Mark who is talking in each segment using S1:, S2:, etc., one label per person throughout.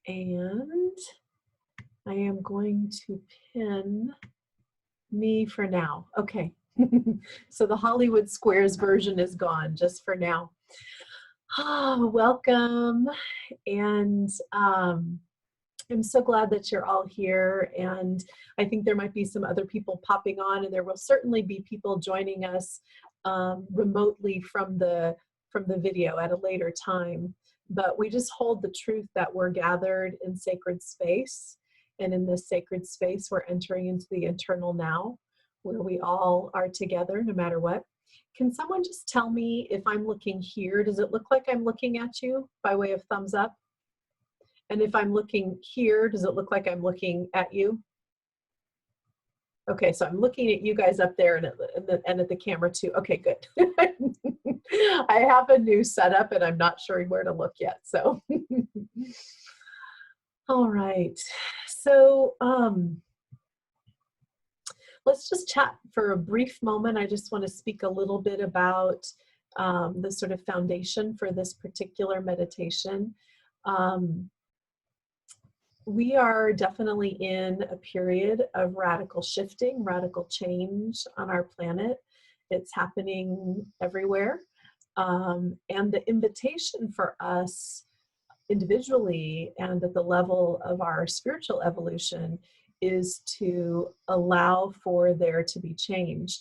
S1: And I am going to pin me for now. Okay. So the Hollywood Squares version is gone just for now. Welcome. And I'm so glad that you're all here. And I think there might be some other people popping on, and there will certainly be people joining us remotely from the video at a later time. But we just hold the truth that we're gathered in sacred space. And in this sacred space, we're entering into the eternal now, where we all are together no matter what. Can someone just tell me if I'm looking here, does it look like I'm looking at you by way of thumbs up? And if I'm looking here, does it look like I'm looking at you? Okay, so I'm looking at you guys up there and at the camera too. Okay, good. I have a new setup and I'm not sure where to look yet, so. All right, so let's just chat for a brief moment. I just want to speak a little bit about the sort of foundation for this particular meditation. We are definitely in a period of radical shifting, radical change on our planet. It's happening everywhere. And the invitation for us individually and at the level of our spiritual evolution is to allow for there to be change.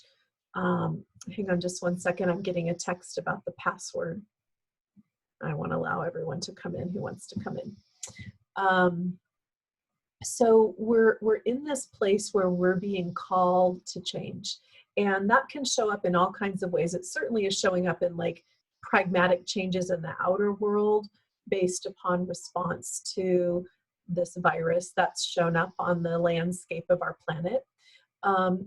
S1: Hang on just one second. I'm getting a text about the password. I want to allow everyone to come in who wants to come in. So we're in this place where we're being called to change. And that can show up in all kinds of ways. It certainly is showing up in like pragmatic changes in the outer world based upon response to this virus that's shown up on the landscape of our planet.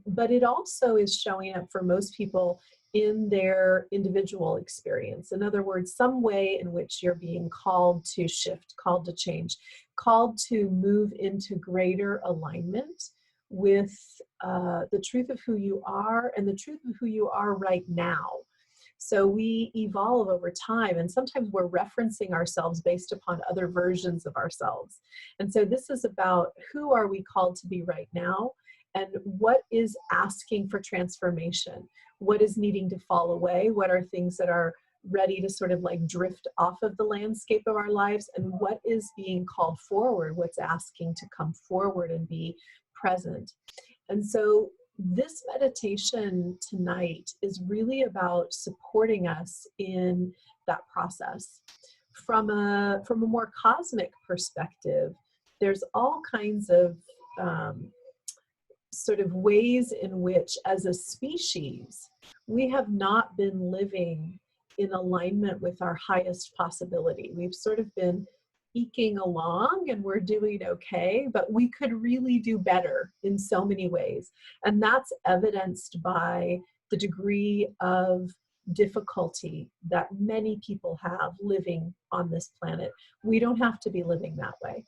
S1: But it also is showing up for most people in their individual experience. In other words, some way in which you're being called to shift, called to change, called to move into greater alignment with the truth of who you are and the truth of who you are right now. So we evolve over time, and sometimes we're referencing ourselves based upon other versions of ourselves. And so this is about who are we called to be right now, and what is asking for transformation? What is needing to fall away? What are things that are ready to sort of like drift off of the landscape of our lives? And what is being called forward? What's asking to come forward and be present? And so this meditation tonight is really about supporting us in that process. From a more cosmic perspective, there's all kinds of sort of ways in which, as a species, we have not been living in alignment with our highest possibility. We've sort of been eking along and we're doing okay, but we could really do better in so many ways. And that's evidenced by the degree of difficulty that many people have living on this planet. We don't have to be living that way.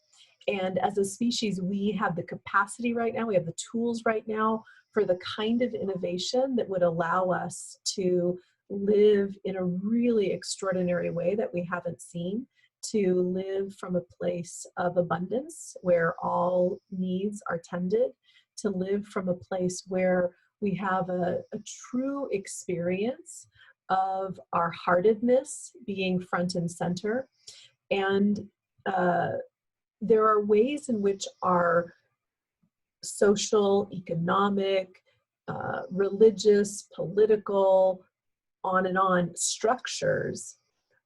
S1: And as a species, we have the capacity right now, we have the tools right now for the kind of innovation that would allow us to live in a really extraordinary way that we haven't seen, to live from a place of abundance where all needs are tended, to live from a place where we have a true experience of our heartedness being front and center. And there are ways in which our social, economic, religious, political, on and on structures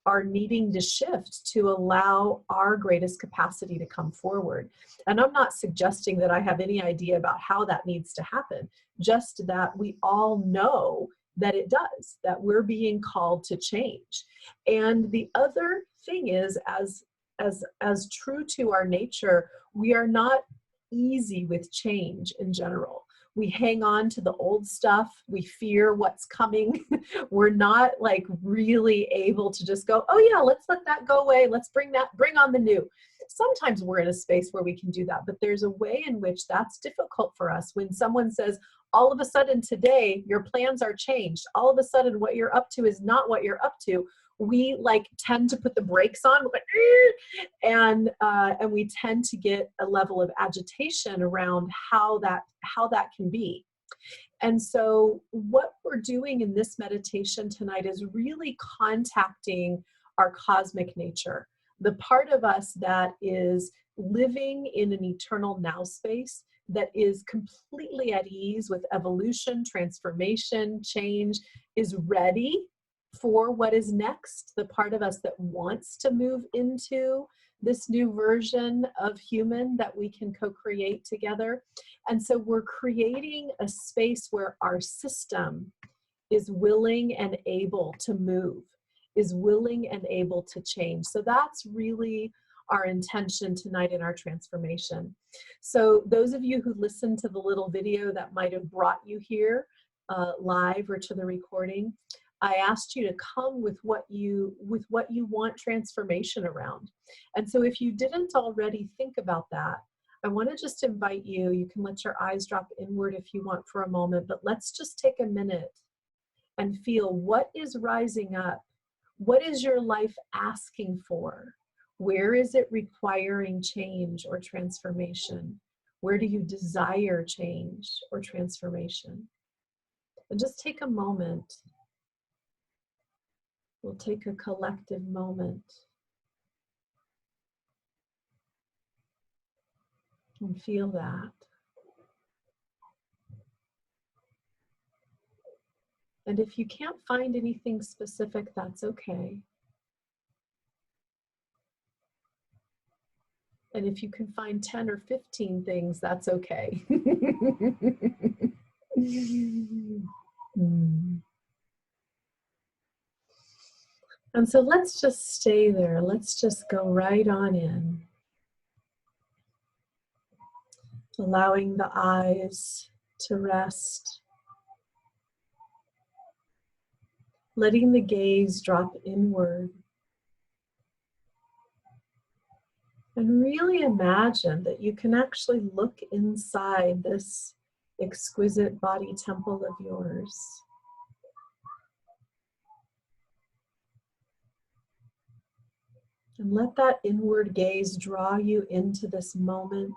S1: are needing to shift to allow our greatest capacity to come forward. And I'm not suggesting that I have any idea about how that needs to happen, just that we all know that it does, that we're being called to change. And the other thing is, as true to our nature, we are not easy with change in general. We hang on to the old stuff. We fear what's coming. We're not like really able to just go, oh yeah, let's let that go away. Let's bring on the new. Sometimes we're in a space where we can do that, but there's a way in which that's difficult for us. When someone says, all of a sudden today, your plans are changed. All of a sudden what you're up to is not what you're up to. we like tend to put the brakes on, we're like, and we tend to get a level of agitation around how that can be. And so what we're doing in this meditation tonight is really contacting our cosmic nature, the part of us that is living in an eternal now space, that is completely at ease with evolution, transformation, change, is ready for what is next, the part of us that wants to move into this new version of human that we can co-create together. And so we're creating a space where our system is willing and able to move, is willing and able to change. So that's really our intention tonight in our transformation. So those of you who listened to the little video that might have brought you here live or to the recording, I asked you to come with what you want transformation around. And so if you didn't already think about that, I want to just invite you, you can let your eyes drop inward if you want for a moment, but let's just take a minute and feel what is rising up. What is your life asking for? Where is it requiring change or transformation? Where do you desire change or transformation? And just take a moment. We'll take a collective moment and feel that. And if you can't find anything specific, that's okay. And if you can find 10 or 15 things, that's okay. And so let's just stay there. Let's just go right on in. Allowing the eyes to rest. Letting the gaze drop inward. And really imagine that you can actually look inside this exquisite body temple of yours. And let that inward gaze draw you into this moment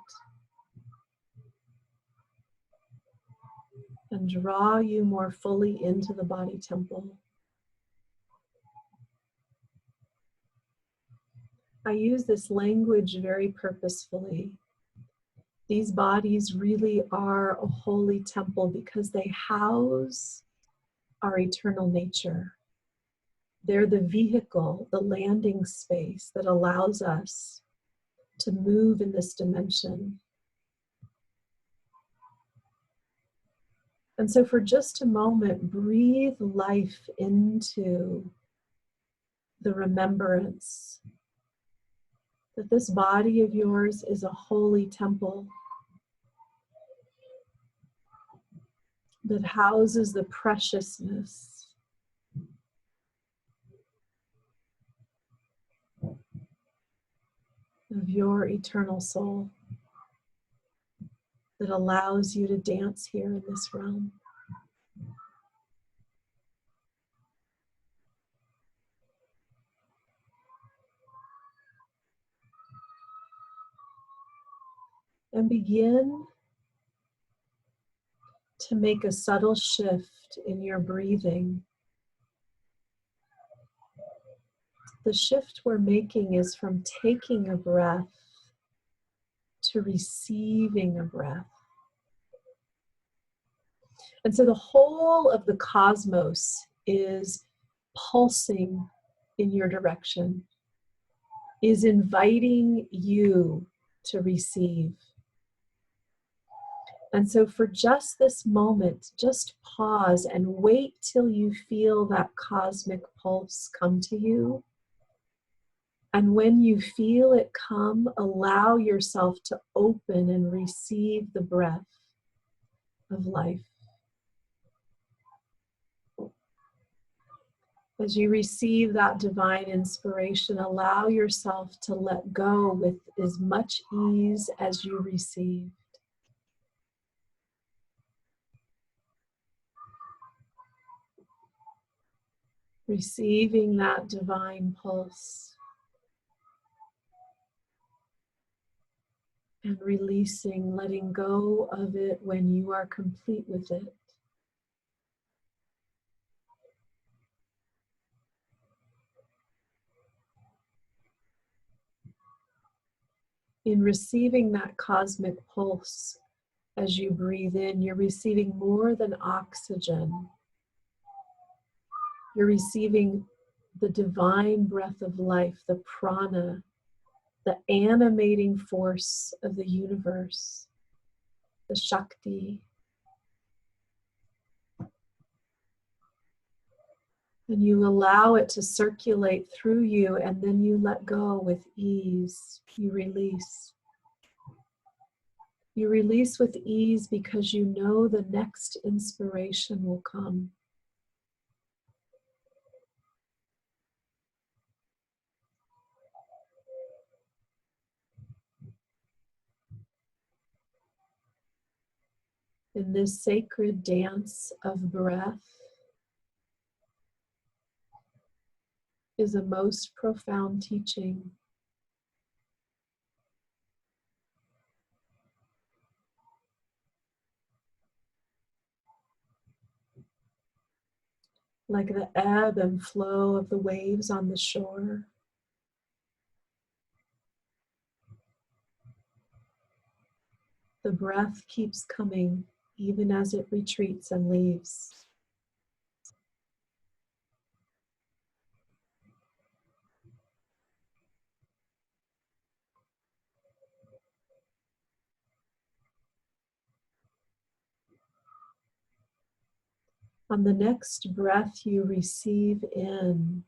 S1: and draw you more fully into the body temple. I use this language very purposefully. These bodies really are a holy temple because they house our eternal nature. They're the vehicle, the landing space that allows us to move in this dimension. And so for just a moment, breathe life into the remembrance that this body of yours is a holy temple that houses the preciousness of your eternal soul, that allows you to dance here in this realm. And begin to make a subtle shift in your breathing. The shift we're making is from taking a breath to receiving a breath. And so the whole of the cosmos is pulsing in your direction, is inviting you to receive. And so for just this moment, just pause and wait till you feel that cosmic pulse come to you. And when you feel it come, allow yourself to open and receive the breath of life. As you receive that divine inspiration, allow yourself to let go with as much ease as you received. Receiving that divine pulse and releasing, letting go of it when you are complete with it. In receiving that cosmic pulse, as you breathe in, you're receiving more than oxygen. You're receiving the divine breath of life, the prana, the animating force of the universe, the Shakti. And you allow it to circulate through you, and then you let go with ease. You release. You release with ease because you know the next inspiration will come. In this sacred dance of breath is a most profound teaching. Like the ebb and flow of the waves on the shore. The breath keeps coming even as it retreats and leaves. On the next breath you receive in,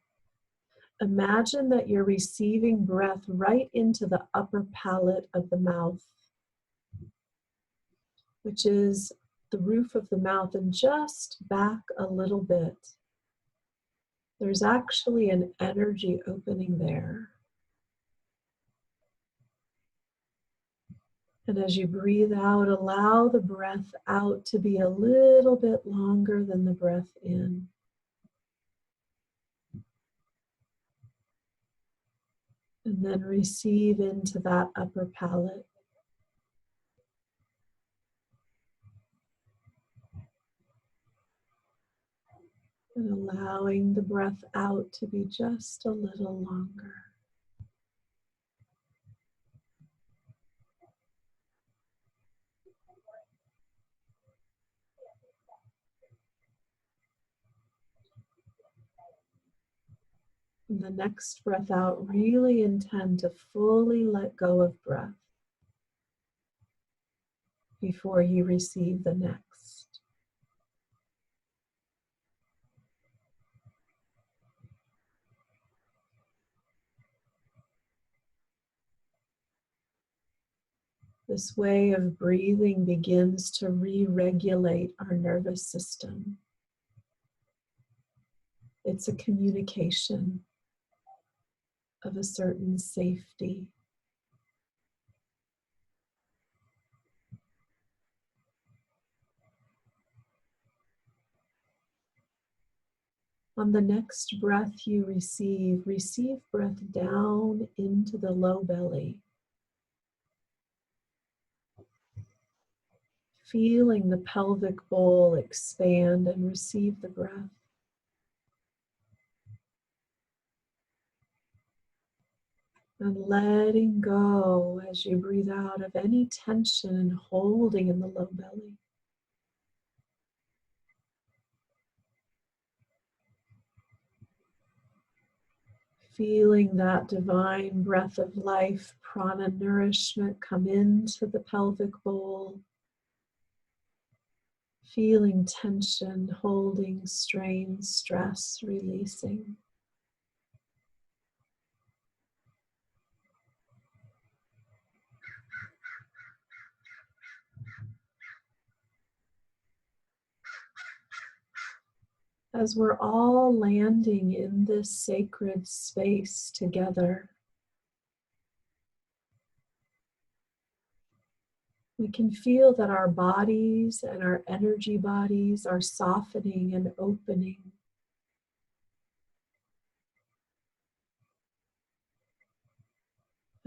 S1: imagine that you're receiving breath right into the upper palate of the mouth, which is the roof of the mouth, and just back a little bit. There's actually an energy opening there. And as you breathe out, allow the breath out to be a little bit longer than the breath in. And then receive into that upper palate. And allowing the breath out to be just a little longer. And the next breath out, really intend to fully let go of breath before you receive the next. This way of breathing begins to re-regulate our nervous system. It's a communication of a certain safety. On the next breath you receive breath down into the low belly. Feeling the pelvic bowl expand and receive the breath. And letting go as you breathe out of any tension and holding in the low belly. Feeling that divine breath of life, prana nourishment come into the pelvic bowl. Feeling tension, holding, strain, stress, releasing. As we're all landing in this sacred space together, we can feel that our bodies and our energy bodies are softening and opening.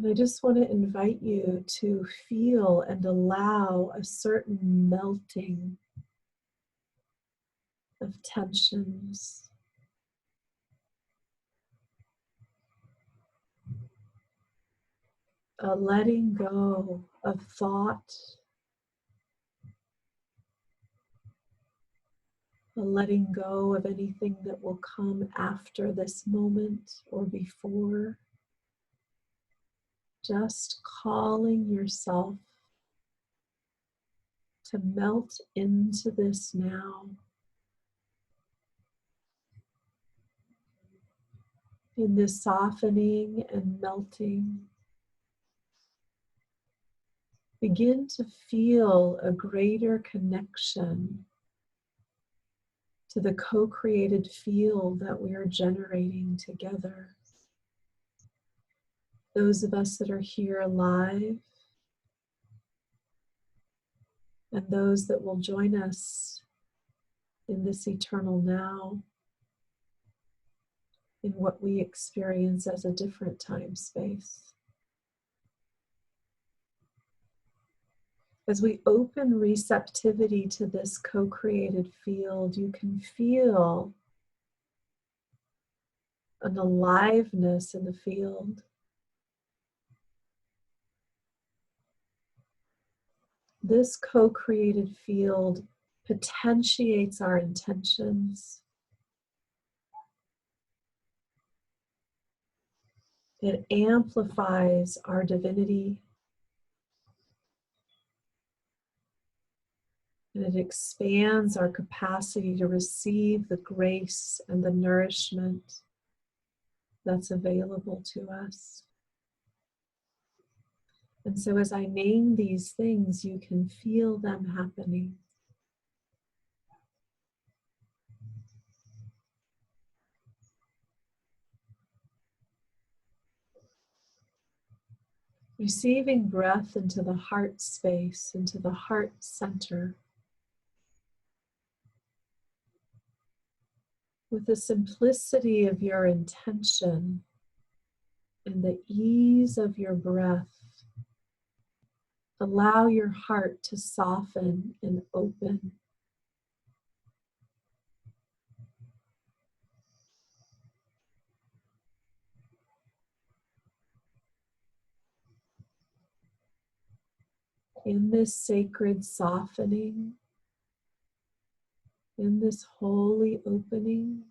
S1: And I just want to invite you to feel and allow a certain melting of tensions, a letting go of thought, a letting go of anything that will come after this moment or before. Just calling yourself to melt into this now, in this softening and melting. Begin to feel a greater connection to the co-created field that we are generating together. Those of us that are here live, and those that will join us in this eternal now, in what we experience as a different time space. As we open receptivity to this co-created field, you can feel an aliveness in the field. This co-created field potentiates our intentions. It amplifies our divinity. And it expands our capacity to receive the grace and the nourishment that's available to us. And so as I name these things, you can feel them happening. Receiving breath into the heart space, into the heart center, with the simplicity of your intention and the ease of your breath. Allow your heart to soften and open. In this sacred softening, in this holy opening,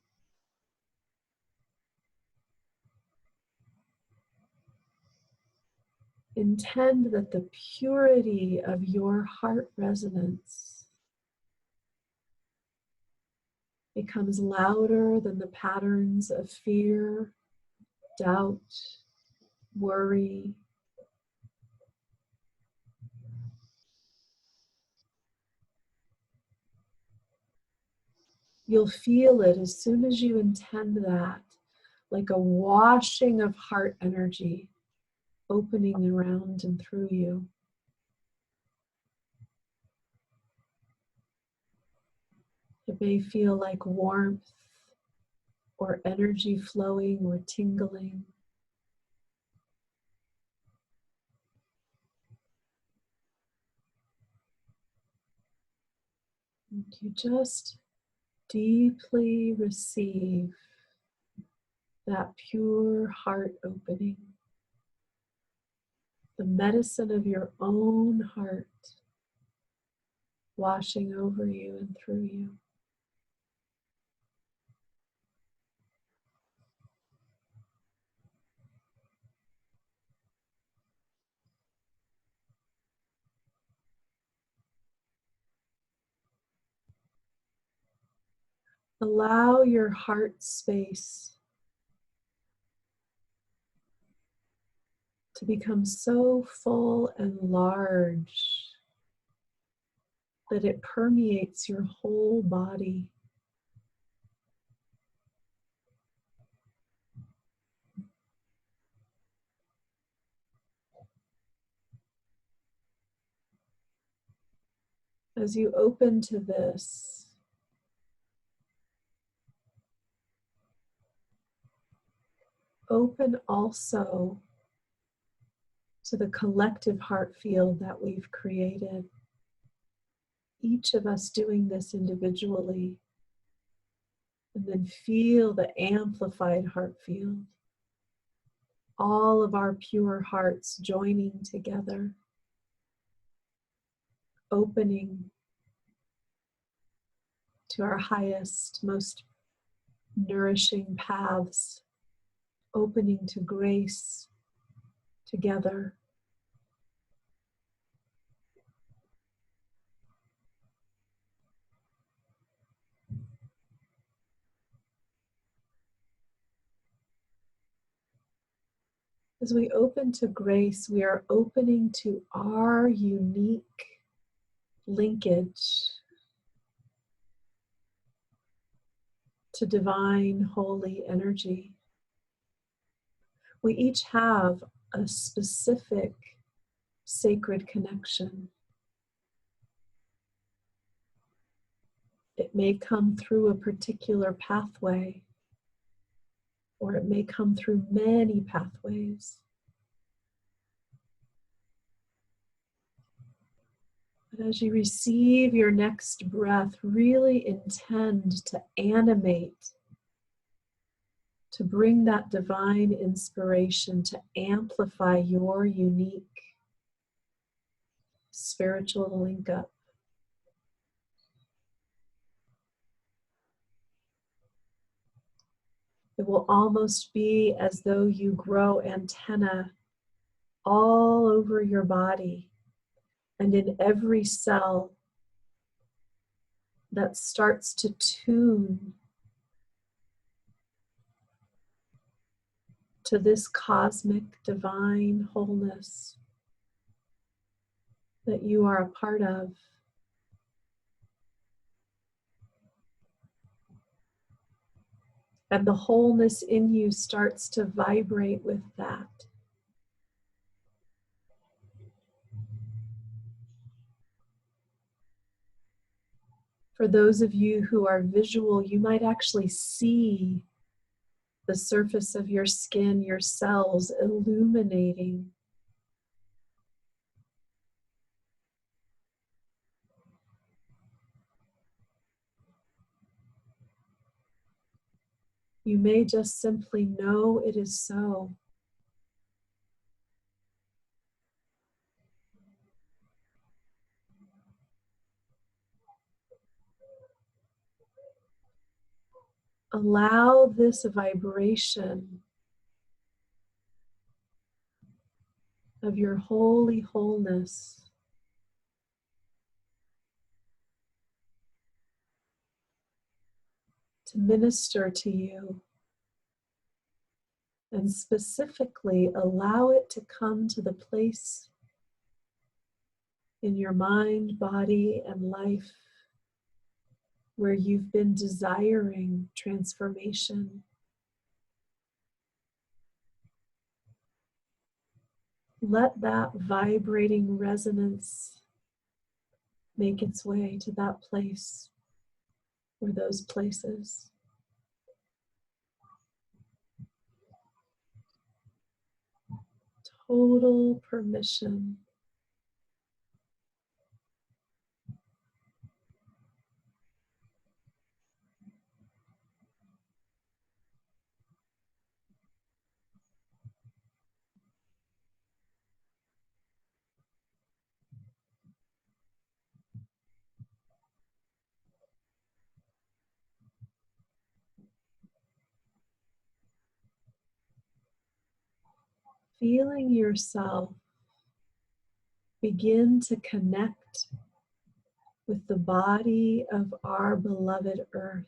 S1: intend that the purity of your heart resonance becomes louder than the patterns of fear, doubt, worry. You'll feel it as soon as you intend that, like a washing of heart energy opening around and through you. It may feel like warmth or energy flowing or tingling. And you just deeply receive that pure heart opening, the medicine of your own heart washing over you and through you. Allow your heart space to become so full and large that it permeates your whole body. As you open to this, open also to the collective heart field that we've created. Each of us doing this individually. And then feel the amplified heart field. All of our pure hearts joining together. Opening to our highest, most nourishing paths. Opening to grace together. As we open to grace, we are opening to our unique linkage to divine, holy energy. We each have a specific sacred connection. It may come through a particular pathway, or it may come through many pathways. But as you receive your next breath, really intend to animate, to bring that divine inspiration, to amplify your unique spiritual link up. It will almost be as though you grow antennae all over your body and in every cell that starts to tune to this cosmic divine wholeness that you are a part of. And the wholeness in you starts to vibrate with that. For those of you who are visual, you might actually see the surface of your skin, your cells illuminating. You may just simply know it is so. Allow this vibration of your holy wholeness to minister to you, and specifically allow it to come to the place in your mind, body, and life where you've been desiring transformation. Let that vibrating resonance make its way to that place or those places. Total permission. Feeling yourself begin to connect with the body of our beloved Earth.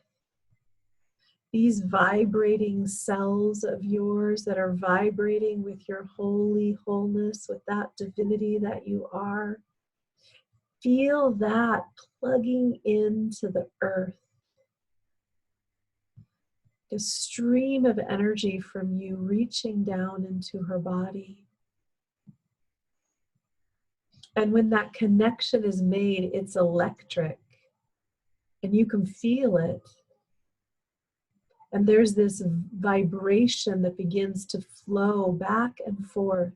S1: These vibrating cells of yours that are vibrating with your holy wholeness, with that divinity that you are. Feel that plugging into the earth. A stream of energy from you reaching down into her body. And when that connection is made, it's electric. And you can feel it. And there's this vibration that begins to flow back and forth.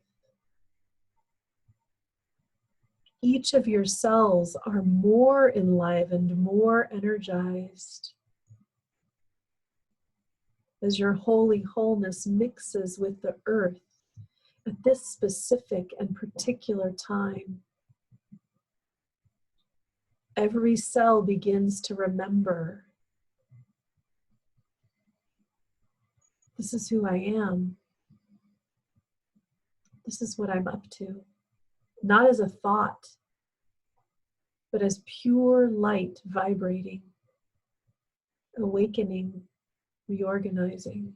S1: each of your cells are more enlivened, more energized, as your holy wholeness mixes with the earth at this specific and particular time. Every cell begins to remember, this is who I am. This is what I'm up to. Not as a thought, but as pure light vibrating, awakening, reorganizing.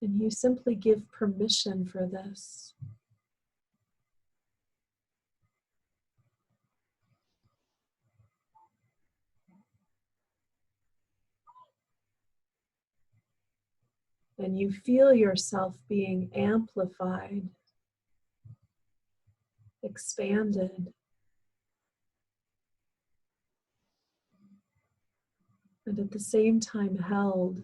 S1: And you simply give permission for this. And you feel yourself being amplified, expanded, and at the same time held.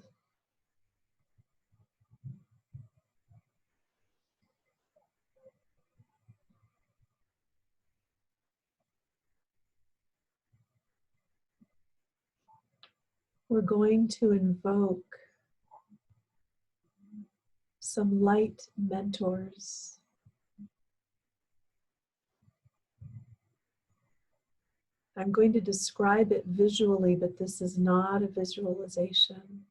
S1: We're going to invoke some light mentors. I'm going to describe it visually, but this is not a visualization.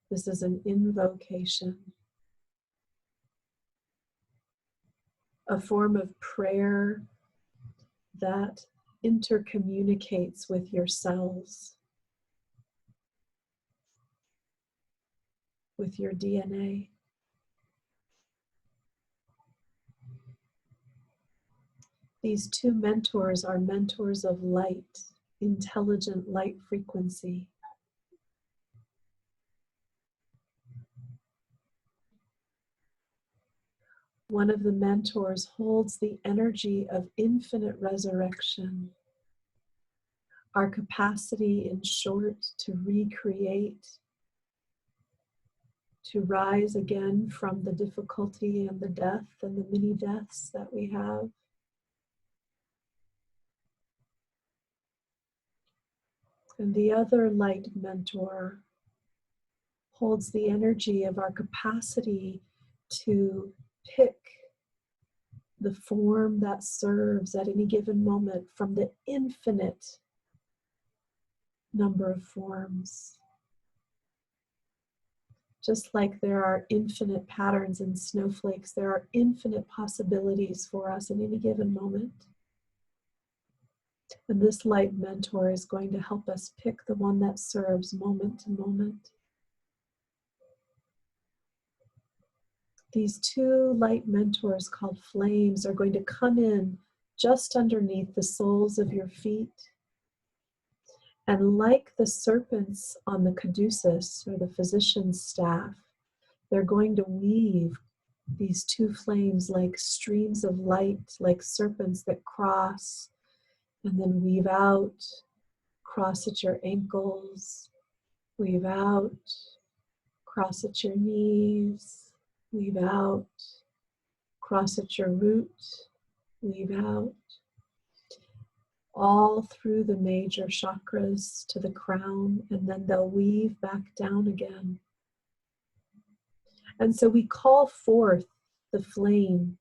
S1: This is an invocation, a form of prayer that intercommunicates with your cells, with your DNA. These two mentors are mentors of light, intelligent light frequency. One of the mentors holds the energy of infinite resurrection, our capacity, in short, to recreate, to rise again from the difficulty and the death and the many deaths that we have. And the other light mentor holds the energy of our capacity to pick the form that serves at any given moment from the infinite number of forms. Just like there are infinite patterns in snowflakes, there are infinite possibilities for us in any given moment. And this light mentor is going to help us pick the one that serves moment to moment. These two light mentors called flames are going to come in just underneath the soles of your feet. And like the serpents on the caduceus, or the physician's staff, they're going to weave these two flames like streams of light, like serpents that cross and then weave out, cross at your ankles, weave out, cross at your knees, weave out, cross at your root, weave out, all through the major chakras to the crown, and then they'll weave back down again. And so we call forth the flame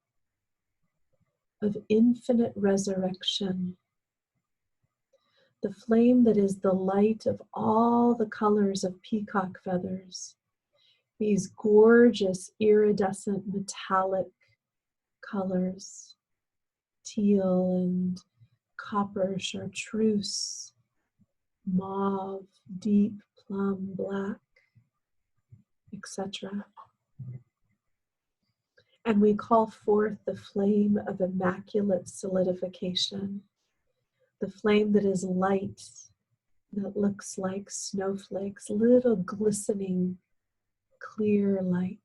S1: of infinite resurrection, the flame that is the light of all the colors of peacock feathers, these gorgeous iridescent metallic colors, teal and copper, chartreuse, mauve, deep plum black, etc. And we call forth the flame of immaculate solidification, the flame that is light, that looks like snowflakes, little glistening, clear light.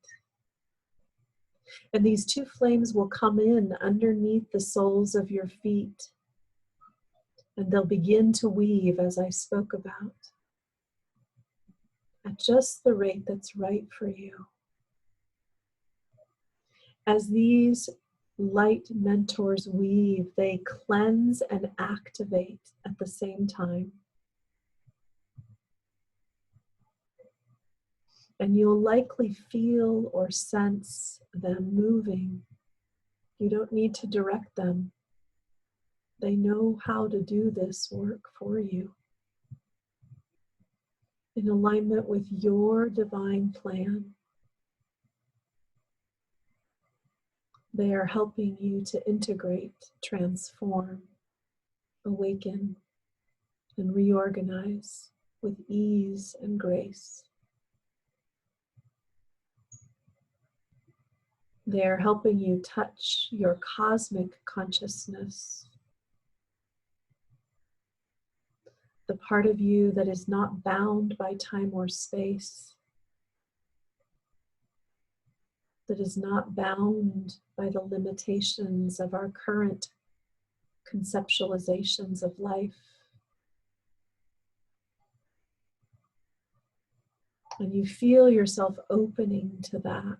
S1: And these two flames will come in underneath the soles of your feet, and they'll begin to weave, as I spoke about, at just the rate that's right for you. As these light mentors weave, they cleanse and activate at the same time. And you'll likely feel or sense them moving. You don't need to direct them. They know how to do this work for you in alignment with your divine plan. They are helping you to integrate, transform, awaken, and reorganize with ease and grace. They are helping you touch your cosmic consciousness, the part of you that is not bound by time or space, that is not bound by the limitations of our current conceptualizations of life. And you feel yourself opening to that.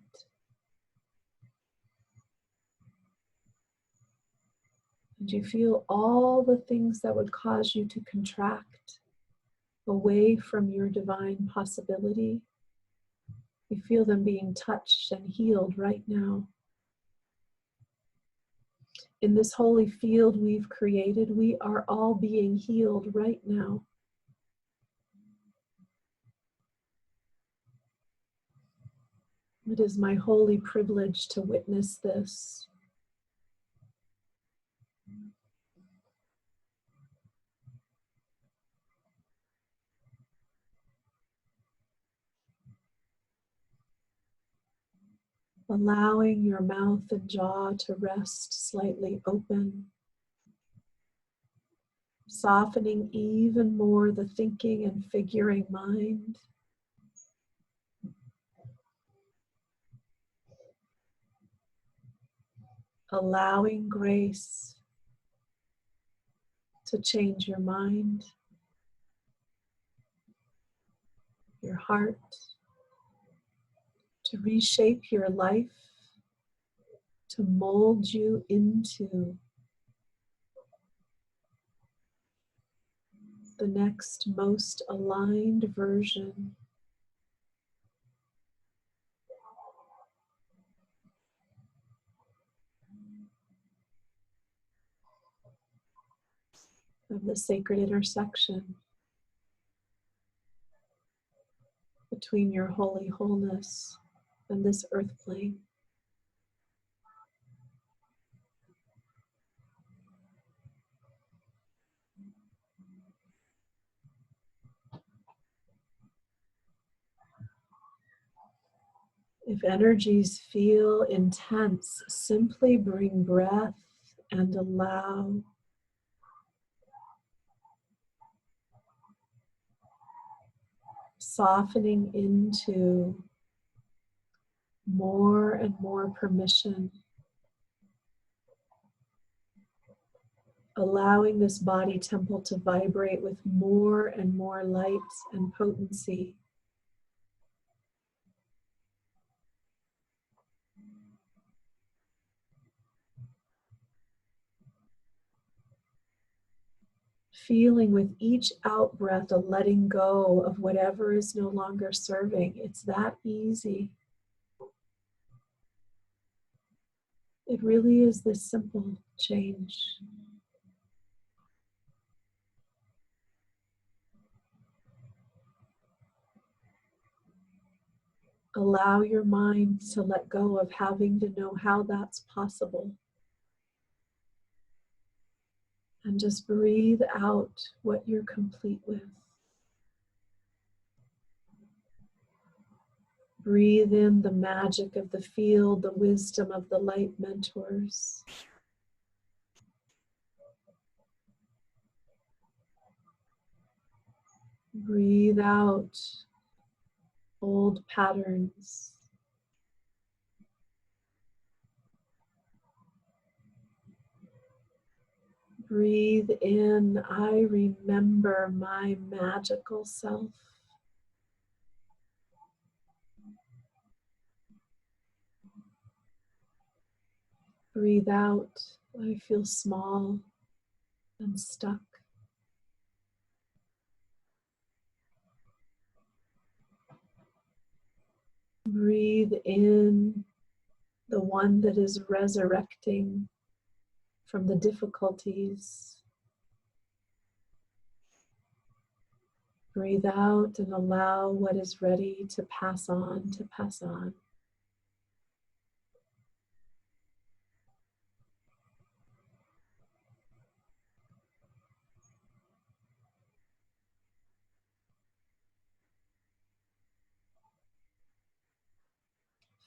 S1: And you feel all the things that would cause you to contract away from your divine possibility. You feel them being touched and healed right now. In this holy field we've created, we are all being healed right now. It is my holy privilege to witness this. Allowing your mouth and jaw to rest slightly open. Softening even more the thinking and figuring mind. Allowing grace to change your mind, your heart, to reshape your life, to mold you into the next most aligned version of the sacred intersection between your holy wholeness and this earth plane. If energies feel intense, simply bring breath and allow. Softening into more and more permission. Allowing this body temple to vibrate with more and more light and potency. Feeling with each out breath a letting go of whatever is no longer serving. It's that easy. It really is this simple change. Allow your mind to let go of having to know how that's possible. And just breathe out what you're complete with. Breathe in the magic of the field, the wisdom of the light mentors. Breathe out old patterns. Breathe in, I remember my magical self. Breathe out. I feel small and stuck. Breathe in the one that is resurrecting from the difficulties. Breathe out and allow what is ready to pass on to pass on.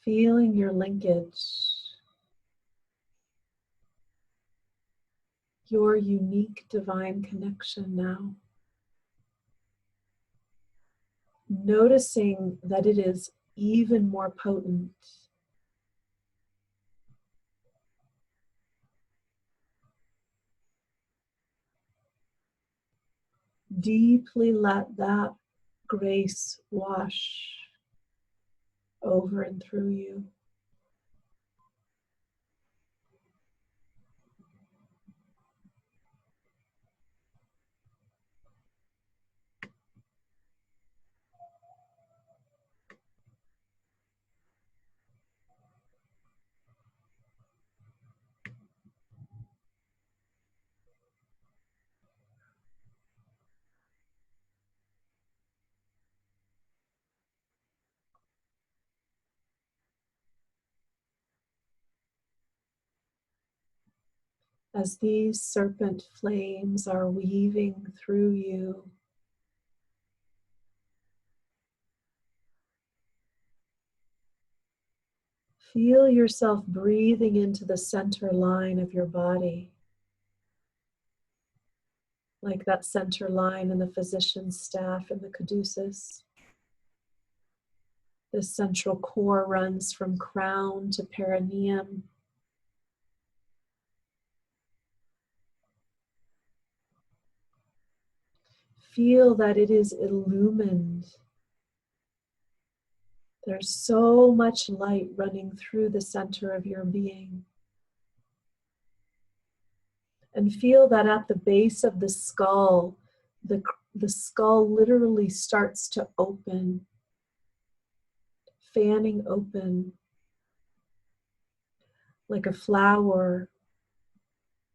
S1: Feeling your linkage, your unique divine connection now. Noticing that it is even more potent. Deeply let that grace wash over and through you. As these serpent flames are weaving through you, feel yourself breathing into the center line of your body, like that center line in the physician's staff in the caduceus. This central core runs from crown to perineum. Feel that it is illumined. There's so much light running through the center of your being. And feel that at the base of the skull skull literally starts to open, fanning open like a flower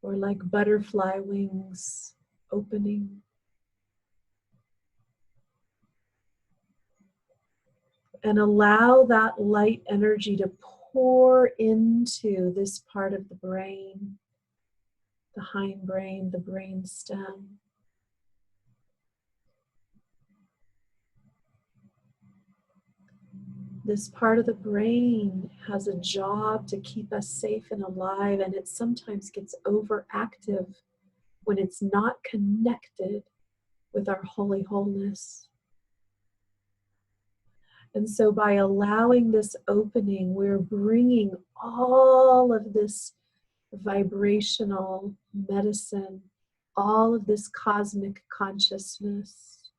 S1: or like butterfly wings opening. And allow that light energy to pour into this part of the brain, the hindbrain, the brain stem. This part of the brain has a job to keep us safe and alive, and it sometimes gets overactive when it's not connected with our holy wholeness. And so by allowing this opening, we're bringing all of this vibrational medicine, all of this cosmic consciousness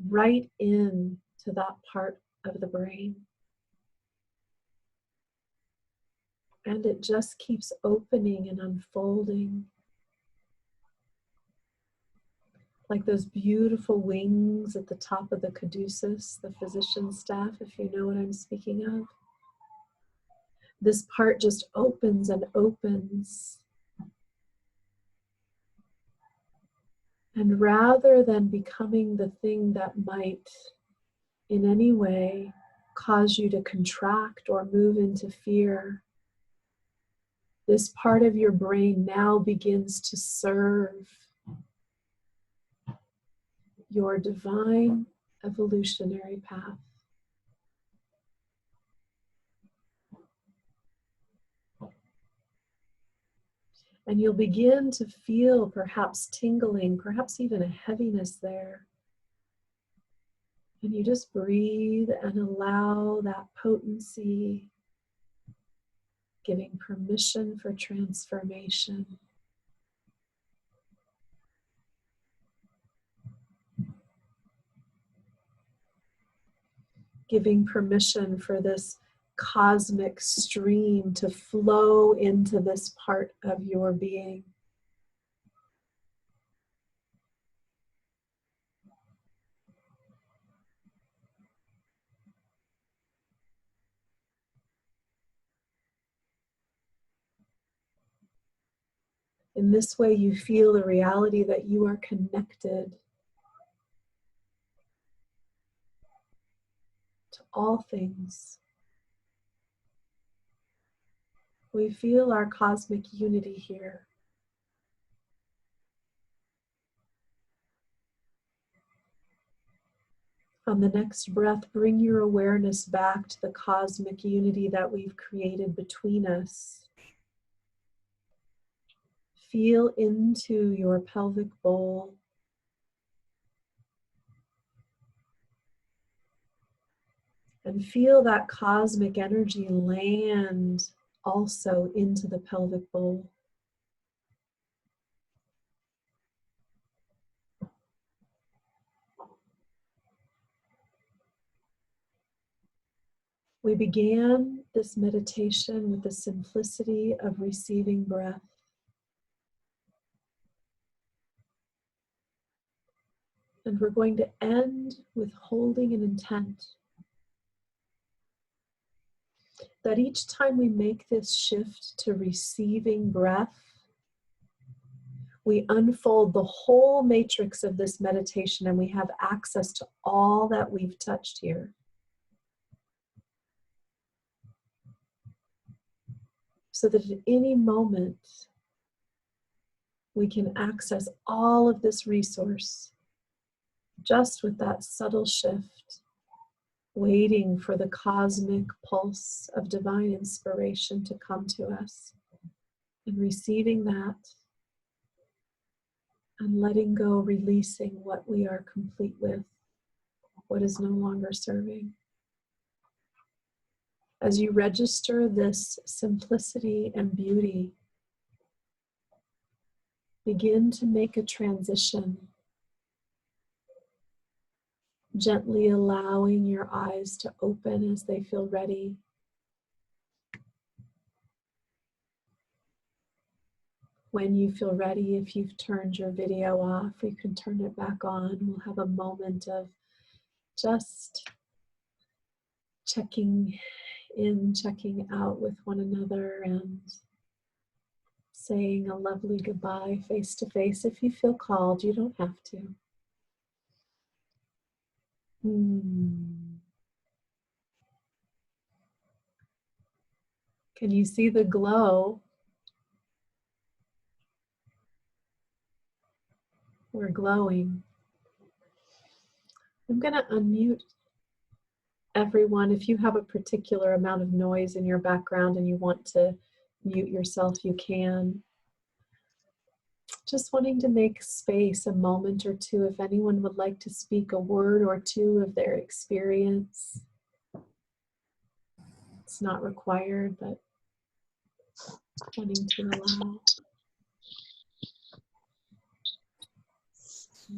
S1: right in to that part of the brain. And it just keeps opening and unfolding. Like those beautiful wings at the top of the caduceus, the physician's staff, if you know what I'm speaking of. This part just opens and opens. And rather than becoming the thing that might in any way cause you to contract or move into fear, this part of your brain now begins to serve your divine evolutionary path. And you'll begin to feel perhaps tingling, perhaps even a heaviness there. And you just breathe and allow that potency, giving permission for transformation. Giving permission for this cosmic stream to flow into this part of your being. In this way, you feel the reality that you are connected to all things. We feel our cosmic unity here. On the next breath, bring your awareness back to the cosmic unity that we've created between us. Feel into your pelvic bowl. And feel that cosmic energy land also into the pelvic bowl. We began this meditation with the simplicity of receiving breath. And we're going to end with holding an intent that each time we make this shift to receiving breath, we unfold the whole matrix of this meditation and we have access to all that we've touched here. So that at any moment, we can access all of this resource just with that subtle shift, waiting for the cosmic pulse of divine inspiration to come to us, and receiving that and letting go, releasing what we are complete with, what is no longer serving. As you register this simplicity and beauty, begin to make a transition, gently allowing your eyes to open as they feel ready. When you feel ready, if you've turned your video off, you can turn it back on. We'll have a moment of just checking in, checking out with one another, and saying a lovely goodbye face to face. If you feel called, you don't have to. Can you see the glow? We're glowing. I'm going to unmute everyone. If you have a particular amount of noise in your background and you want to mute yourself, you can. Just wanting to make space, a moment or two, if anyone would like to speak a word or two of their experience. It's not required, but wanting to allow.
S2: It's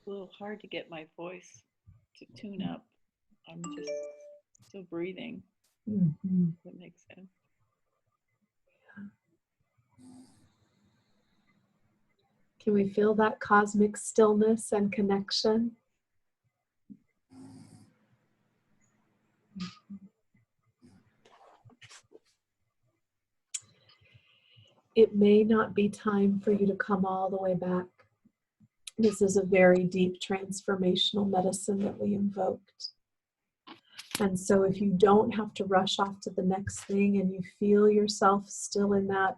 S2: a little hard to get my voice to tune up. I'm just still breathing.
S1: Mm-hmm.
S2: That makes sense.
S1: Can we feel that cosmic stillness and connection? It may not be time for you to come all the way back. This is a very deep transformational medicine that we invoked. And so if you don't have to rush off to the next thing and you feel yourself still in that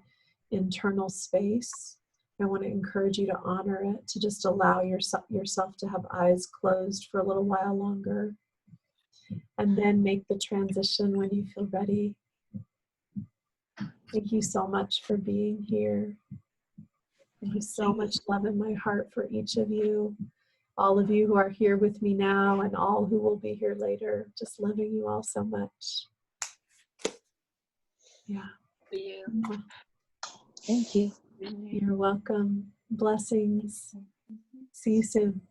S1: internal space, I want to encourage you to honor it, to just allow yourself to have eyes closed for a little while longer. And then make the transition when you feel ready. Thank you so much for being here. Thank you so much love in my heart for each of you. All of you who are here with me now and all who will be here later. Just loving you all so much. Yeah.
S3: Thank you.
S1: You're welcome. Blessings. See you soon.